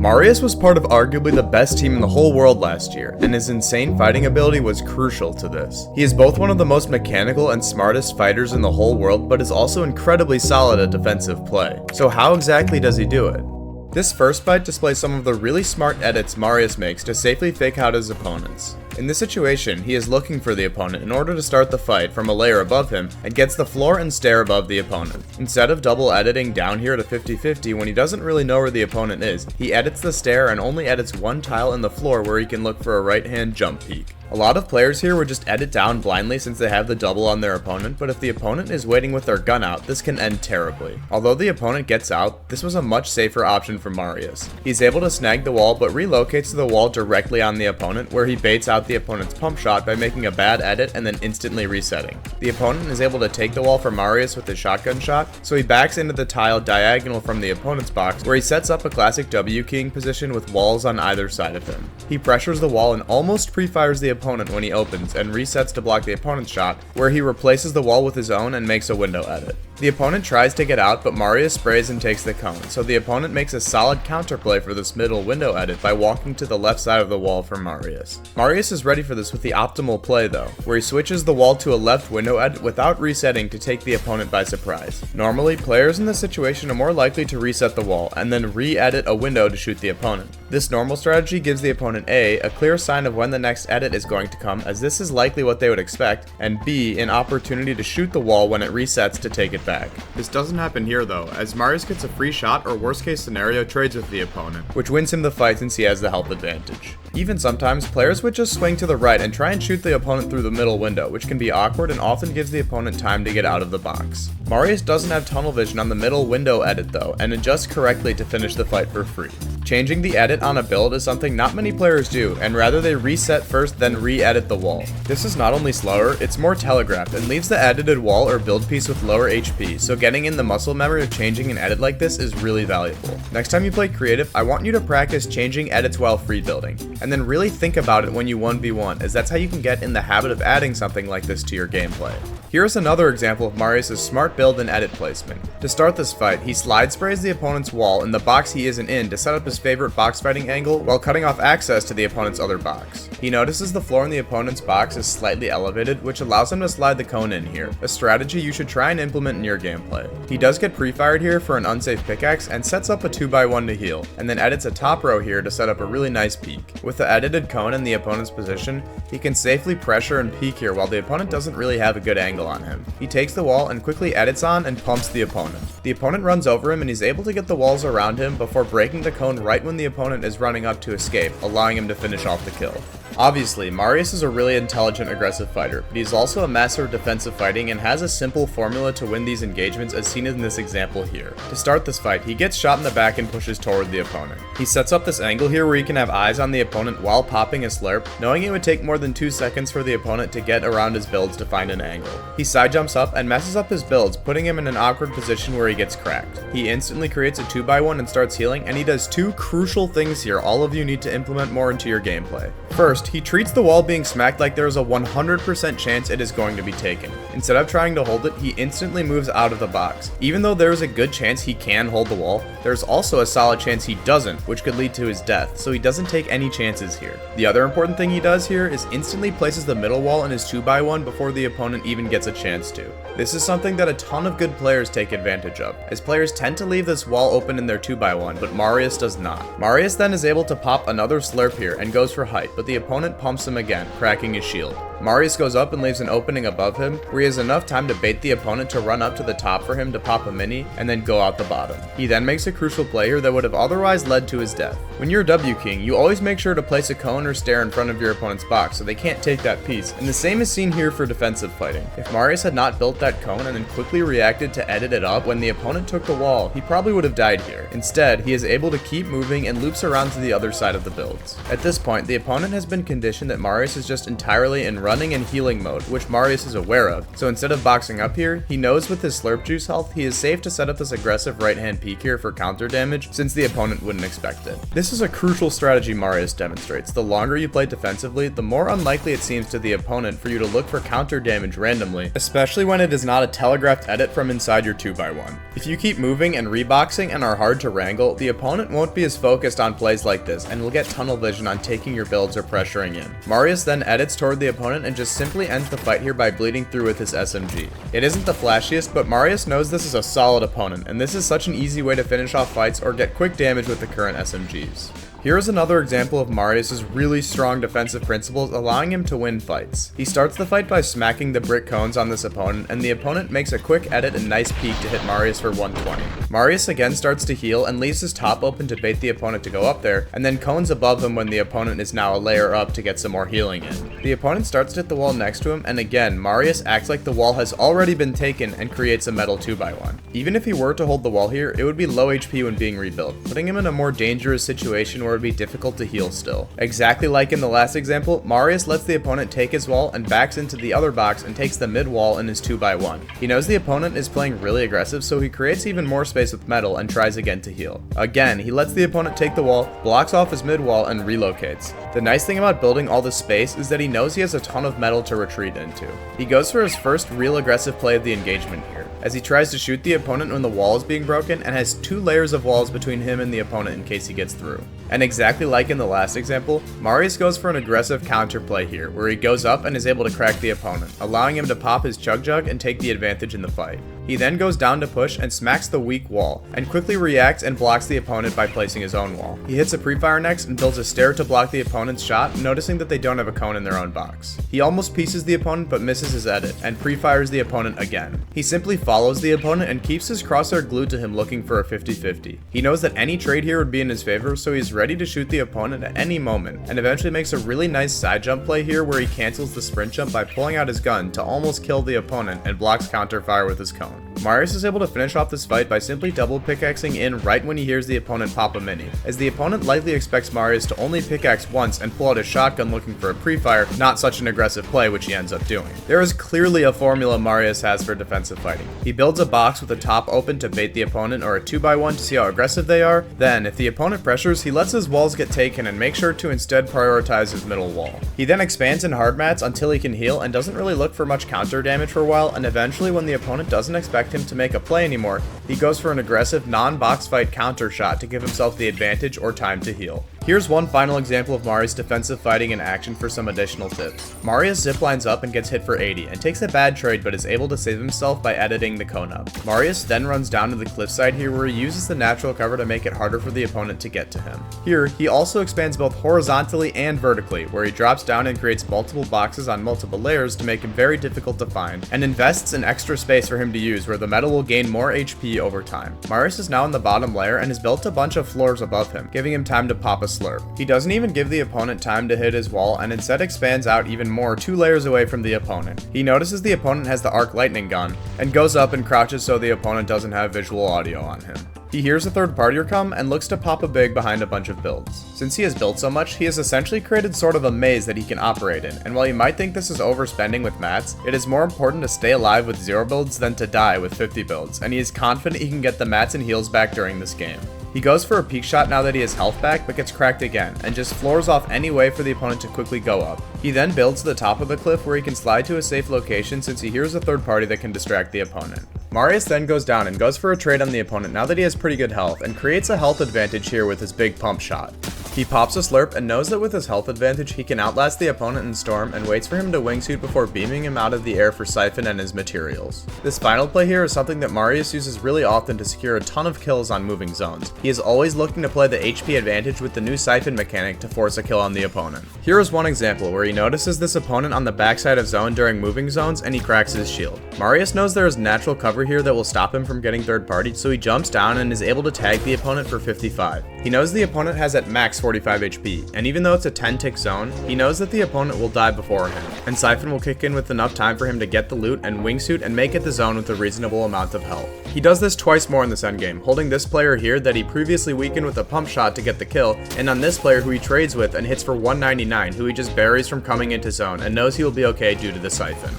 Marius was part of arguably the best team in the whole world last year, and his insane fighting ability was crucial to this. He is both one of the most mechanical and smartest fighters in the whole world, but is also incredibly solid at defensive play. So how exactly does he do it? This first fight displays some of the really smart edits Marius makes to safely fake out his opponents. In this situation, he is looking for the opponent in order to start the fight from a layer above him and gets the floor and stair above the opponent. Instead of double editing down here to 50-50 when he doesn't really know where the opponent is, he edits the stair and only edits one tile in the floor where he can look for a right hand jump peek. A lot of players here would just edit down blindly since they have the double on their opponent, but if the opponent is waiting with their gun out, this can end terribly. Although the opponent gets out, this was a much safer option for Marius. He's able to snag the wall but relocates to the wall directly on the opponent where he baits out the opponent's pump shot by making a bad edit and then instantly resetting. The opponent is able to take the wall from Marius with his shotgun shot, so he backs into the tile diagonal from the opponent's box where he sets up a classic W keying position with walls on either side of him. He pressures the wall and almost pre-fires the opponent when he opens and resets to block the opponent's shot, where he replaces the wall with his own and makes a window edit. The opponent tries to get out, but Marius sprays and takes the cone, so the opponent makes a solid counterplay for this middle window edit by walking to the left side of the wall for Marius. Marius is ready for this with the optimal play though, where he switches the wall to a left window edit without resetting to take the opponent by surprise. Normally, players in this situation are more likely to reset the wall and then re-edit a window to shoot the opponent. This normal strategy gives the opponent A, a clear sign of when the next edit is going to come, as this is likely what they would expect, and B, an opportunity to shoot the wall when it resets to take it back. This doesn't happen here though, as Marius gets a free shot or worst case scenario trades with the opponent, which wins him the fight since he has the health advantage. Even sometimes, players would just swing to the right and try and shoot the opponent through the middle window, which can be awkward and often gives the opponent time to get out of the box. Marius doesn't have tunnel vision on the middle window edit though, and adjusts correctly to finish the fight for free. Changing the edit on a build is something not many players do, and rather they reset first then re-edit the wall. This is not only slower, it's more telegraphed and leaves the edited wall or build piece with lower HP, so getting in the muscle memory of changing an edit like this is really valuable. Next time you play creative, I want you to practice changing edits while free building, and then really think about it when you 1v1, as that's how you can get in the habit of adding something like this to your gameplay. Here's another example of Marius' smart build and edit placement. To start this fight, he slide sprays the opponent's wall in the box he isn't in to set up his favorite box fighting angle while cutting off access to the opponent's other box. He notices the floor in the opponent's box is slightly elevated, which allows him to slide the cone in here, a strategy you should try and implement in your gameplay. He does get pre-fired here for an unsafe pickaxe and sets up a 2x1 to heal, and then edits a top row here to set up a really nice peek. With the edited cone in the opponent's position, he can safely pressure and peek here while the opponent doesn't really have a good angle on him. He takes the wall and quickly edits on and pumps the opponent. The opponent runs over him and he's able to get the walls around him before breaking the cone right when the opponent is running up to escape, allowing him to finish off the kill. Obviously, Marius is a really intelligent, aggressive fighter, but he's also a master of defensive fighting and has a simple formula to win these engagements as seen in this example here. To start this fight, he gets shot in the back and pushes toward the opponent. He sets up this angle here where he can have eyes on the opponent while popping a slurp, knowing it would take more than 2 seconds for the opponent to get around his builds to find an angle. He side jumps up and messes up his builds, putting him in an awkward position where he gets cracked. He instantly creates a 2x1 and starts healing, and he does two crucial things here all of you need to implement more into your gameplay. First, he treats the wall being smacked like there is a 100% chance it is going to be taken. Instead of trying to hold it, he instantly moves out of the box. Even though there is a good chance he can hold the wall, there's also a solid chance he doesn't, which could lead to his death, so he doesn't take any chances here. The other important thing he does here is instantly places the middle wall in his 2x1 before the opponent even gets a chance to. This is something that a ton of good players take advantage of, as players tend to leave this wall open in their 2x1, but Marius does not. Marius then is able to pop another slurp here and goes for height, but the opponent pumps him again, cracking his shield. Marius goes up and leaves an opening above him, where he has enough time to bait the opponent to run up to the top for him to pop a mini, and then go out the bottom. He then makes a crucial play here that would have otherwise led to his death. When you're W king, you always make sure to place a cone or stair in front of your opponent's box so they can't take that piece, and the same is seen here for defensive fighting. If Marius had not built that cone and then quickly reacted to edit it up when the opponent took the wall, he probably would have died here. Instead, he is able to keep moving and loops around to the other side of the builds. At this point, the opponent has been conditioned that Marius is just entirely in rush running and healing mode, which Marius is aware of, so instead of boxing up here, he knows with his slurp juice health he is safe to set up this aggressive right hand peek here for counter damage since the opponent wouldn't expect it. This is a crucial strategy Marius demonstrates. The longer you play defensively, the more unlikely it seems to the opponent for you to look for counter damage randomly, especially when it is not a telegraphed edit from inside your 2x1. If you keep moving and reboxing and are hard to wrangle, the opponent won't be as focused on plays like this and will get tunnel vision on taking your builds or pressuring in. Marius then edits toward the opponent and just simply ends the fight here by bleeding through with his SMG. It isn't the flashiest, but Marius knows this is a solid opponent, and this is such an easy way to finish off fights or get quick damage with the current SMGs. Here is another example of Marius' really strong defensive principles allowing him to win fights. He starts the fight by smacking the brick cones on this opponent, and the opponent makes a quick edit and nice peek to hit Marius for 120. Marius again starts to heal and leaves his top open to bait the opponent to go up there, and then cones above him when the opponent is now a layer up to get some more healing in. The opponent starts to hit the wall next to him, and again, Marius acts like the wall has already been taken and creates a metal 2x1. Even if he were to hold the wall here, it would be low HP when being rebuilt, putting him in a more dangerous situation where it would be difficult to heal still. Exactly like in the last example, Marius lets the opponent take his wall and backs into the other box and takes the mid wall in his 2x1. He knows the opponent is playing really aggressive, so he creates even more space with metal and tries again to heal. Again, he lets the opponent take the wall, blocks off his mid wall, and relocates. The nice thing about building all this space is that he knows he has a ton of metal to retreat into. He goes for his first real aggressive play of the engagement here, as he tries to shoot the opponent when the wall is being broken and has 2 layers of walls between him and the opponent in case he gets through. And exactly like in the last example, Marius goes for an aggressive counter play here, where he goes up and is able to crack the opponent, allowing him to pop his chug jug and take the advantage in the fight. He then goes down to push and smacks the weak wall, and quickly reacts and blocks the opponent by placing his own wall. He hits a pre-fire next and builds a stair to block the opponent's shot, noticing that they don't have a cone in their own box. He almost pieces the opponent but misses his edit, and pre-fires the opponent again. He simply follows the opponent and keeps his crosshair glued to him looking for a 50-50. He knows that any trade here would be in his favor, so he's ready to shoot the opponent at any moment, and eventually makes a really nice side jump play here where he cancels the sprint jump by pulling out his gun to almost kill the opponent and blocks counter fire with his cone. Marius is able to finish off this fight by simply double pickaxing in right when he hears the opponent pop a mini, as the opponent likely expects Marius to only pickaxe once and pull out his shotgun looking for a pre-fire, not such an aggressive play, which he ends up doing. There is clearly a formula Marius has for defensive fighting. He builds a box with the top open to bait the opponent or a 2x1 to see how aggressive they are, then if the opponent pressures, he lets his walls get taken and makes sure to instead prioritize his middle wall. He then expands in hard mats until he can heal and doesn't really look for much counter damage for a while, and eventually when the opponent doesn't expect him to make a play anymore, he goes for an aggressive non-box fight counter shot to give himself the advantage or time to heal. Here's one final example of Marius' defensive fighting in action for some additional tips. Marius ziplines up and gets hit for 80 and takes a bad trade but is able to save himself by editing the cone up. Marius then runs down to the cliffside here where he uses the natural cover to make it harder for the opponent to get to him. Here, he also expands both horizontally and vertically, where he drops down and creates multiple boxes on multiple layers to make him very difficult to find, and invests in extra space for him to use where the metal will gain more HP over time. Marius is now in the bottom layer and has built a bunch of floors above him, giving him time to pop a slurp. He doesn't even give the opponent time to hit his wall and instead expands out even more 2 layers away from the opponent. He notices the opponent has the arc lightning gun and goes up and crouches so the opponent doesn't have visual audio on him. He hears a third partier come and looks to pop a big behind a bunch of builds. Since he has built so much, he has essentially created sort of a maze that he can operate in, and while you might think this is overspending with mats, it is more important to stay alive with 0 builds than to die with 50 builds, and he is confident he can get the mats and heals back during this game. He goes for a peek shot now that he has health back, but gets cracked again, and just floors off any way for the opponent to quickly go up. He then builds to the top of the cliff where he can slide to a safe location since he hears a third party that can distract the opponent. Marius then goes down and goes for a trade on the opponent now that he has pretty good health, and creates a health advantage here with his big pump shot. He pops a slurp and knows that with his health advantage he can outlast the opponent in storm, and waits for him to wingsuit before beaming him out of the air for siphon and his materials. This final play here is something that Marius uses really often to secure a ton of kills on moving zones. He is always looking to play the HP advantage with the new siphon mechanic to force a kill on the opponent. Here is one example where he notices this opponent on the backside of zone during moving zones and he cracks his shield. Marius knows there is natural cover here that will stop him from getting third partied, so he jumps down and is able to tag the opponent for 55. He knows the opponent has at max 45 HP, and even though it's a 10-tick zone, he knows that the opponent will die before him, and Siphon will kick in with enough time for him to get the loot and wingsuit and make it the zone with a reasonable amount of health. He does this twice more in this endgame, holding this player here that he previously weakened with a pump shot to get the kill, and on this player who he trades with and hits for 199, who he just buries from coming into zone and knows he will be okay due to the Siphon.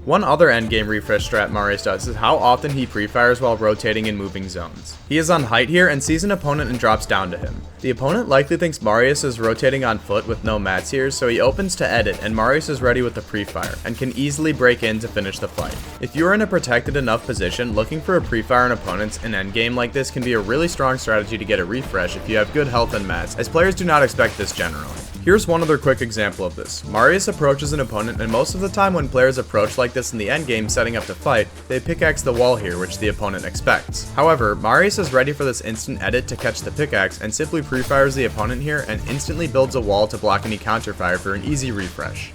One other endgame refresh strat Marius does is how often he pre-fires while rotating in moving zones. He is on height here and sees an opponent and drops down to him. The opponent likely thinks Marius is rotating on foot with no mats here, so he opens to edit and Marius is ready with the pre-fire and can easily break in to finish the fight. If you are in a protected enough position, looking for a pre-fire on opponents in endgame like this can be a really strong strategy to get a refresh if you have good health and mats, as players do not expect this generally. Here's one other quick example of this. Marius approaches an opponent, and most of the time when players approach like this in the endgame setting up to fight, they pickaxe the wall here, which the opponent expects. However, Marius is ready for this instant edit to catch the pickaxe and simply pre-fires the opponent here and instantly builds a wall to block any counterfire for an easy refresh.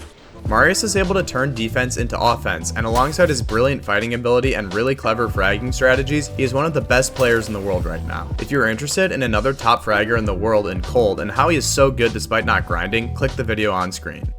Marius is able to turn defense into offense, and alongside his brilliant fighting ability and really clever fragging strategies, he is one of the best players in the world right now. If you're interested in another top fragger in the world in cold and how he is so good despite not grinding, click the video on screen.